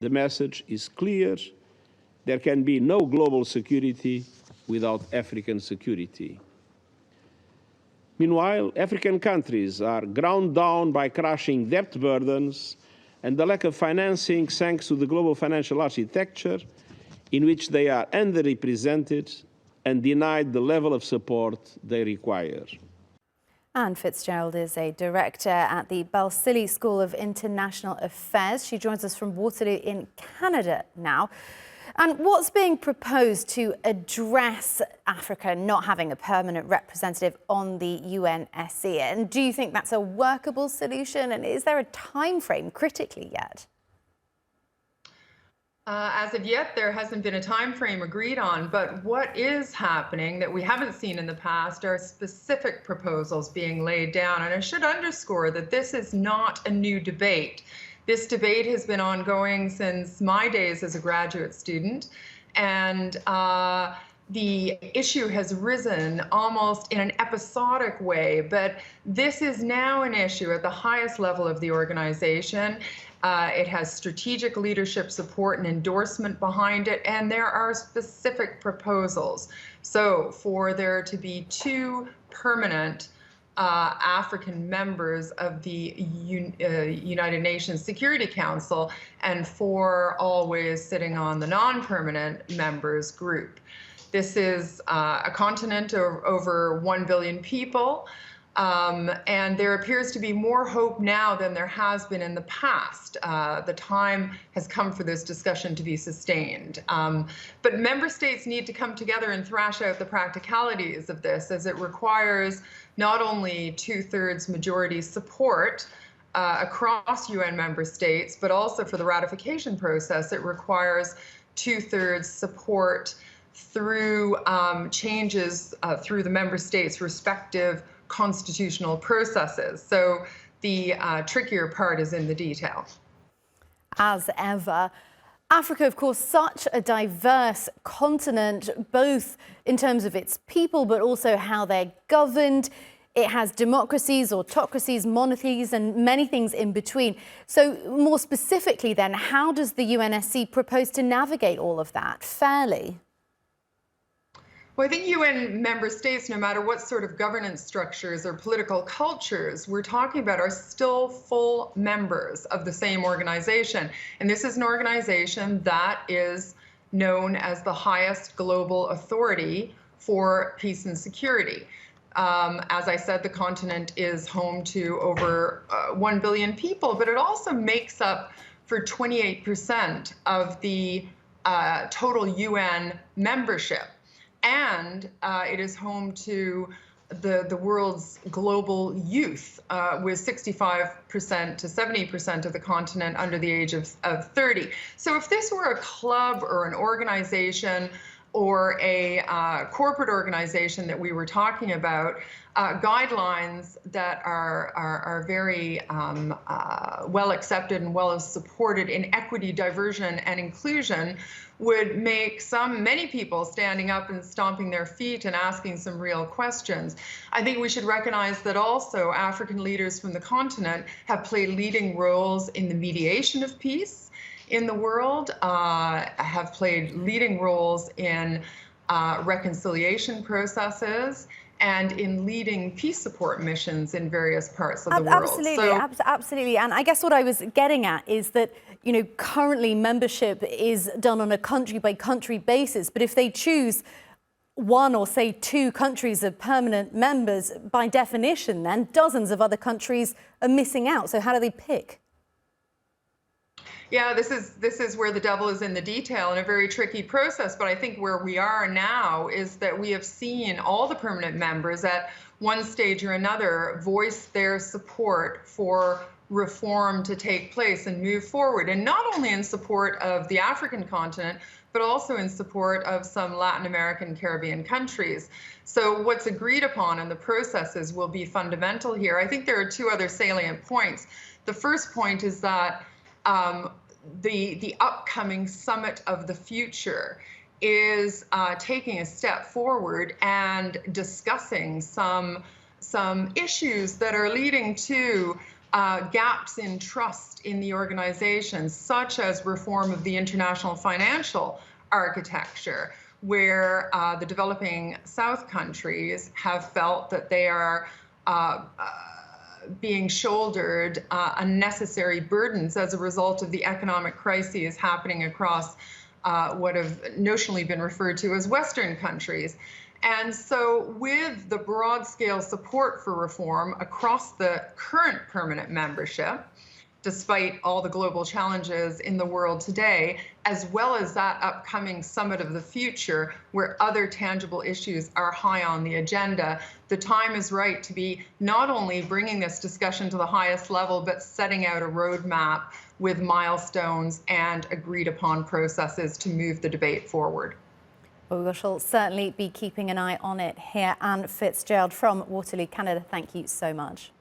The message is clear. There can be no global security without African security. Meanwhile, African countries are ground down by crushing debt burdens and the lack of financing thanks to the global financial architecture in which they are underrepresented and denied the level of support they require. Anne Fitz-Gerald is a director at the Balsillie School of International Affairs. She joins us from Waterloo in Canada now. And what's being proposed to address Africa not having a permanent representative on the UNSC? And do you think that's a workable solution? And is there a time frame critically yet? As of yet, there hasn't been a time frame agreed on, but what is happening that we haven't seen in the past are specific proposals being laid down. And I should underscore that this is not a new debate. This debate has been ongoing since my days as a graduate student, and the issue has risen almost in an episodic way, but this is now an issue at the highest level of the organization. It has strategic leadership support and endorsement behind it, and there are specific proposals. So for there to be 2 permanent African members of the United Nations Security Council and 4 always sitting on the non-permanent members group. This is a continent of over 1 billion people. And there appears to be more hope now than there has been in the past. The time has come for this discussion to be sustained. But member states need to come together and thrash out the practicalities of this, as it requires not only 2/3 majority support across UN member states, but also for the ratification process, it requires 2/3 support through changes through the member states' respective constitutional processes. So the trickier part is in the detail. As ever, Africa, of course, such a diverse continent, both in terms of its people, but also how they're governed. It has democracies, autocracies, monarchies, and many things in between. So more specifically then, how does the UNSC propose to navigate all of that fairly? Well, I think UN member states, no matter what sort of governance structures or political cultures we're talking about, are still full members of the same organization. And this is an organization that is known as the highest global authority for peace and security. As I said, the continent is home to over 1 billion people, but it also makes up for 28% of the total UN membership. And it is home to the world's global youth, with 65% to 70% of the continent under the age of 30. So if this were a club or an organization or a corporate organization that we were talking about, guidelines that are very well accepted and well supported in equity, diversion, and inclusion would make many people standing up and stomping their feet and asking some real questions. I think we should recognize that also African leaders from the continent have played leading roles in the mediation of peace in the world, have played leading roles in reconciliation processes, and in leading peace support missions in various parts of the world. Absolutely. And I guess what I was getting at is that, you know, currently membership is done on a country-by-country basis, but if they choose 1 or say 2 countries of permanent members, by definition, then dozens of other countries are missing out. So how do they pick? Yeah, this is where the devil is in the detail, and a very tricky process. But I think where we are now is that we have seen all the permanent members at one stage or another voice their support for reform to take place and move forward, and not only in support of the African continent, but also in support of some Latin American, Caribbean countries. So what's agreed upon in the processes will be fundamental here. I think there are 2 other salient points. The first point is that the upcoming Summit of the Future is taking a step forward and discussing some issues that are leading to gaps in trust in the organization, such as reform of the international financial architecture, where the developing South countries have felt that they are being shouldered unnecessary burdens as a result of the economic crises happening across what have notionally been referred to as Western countries. And so with the broad-scale support for reform across the current permanent membership, despite all the global challenges in the world today, as well as that upcoming Summit of the Future, where other tangible issues are high on the agenda, the time is right to be not only bringing this discussion to the highest level, but setting out a roadmap with milestones and agreed upon processes to move the debate forward. Well, we shall certainly be keeping an eye on it here. Anne Fitz-Gerald from Waterloo, Canada, thank you so much.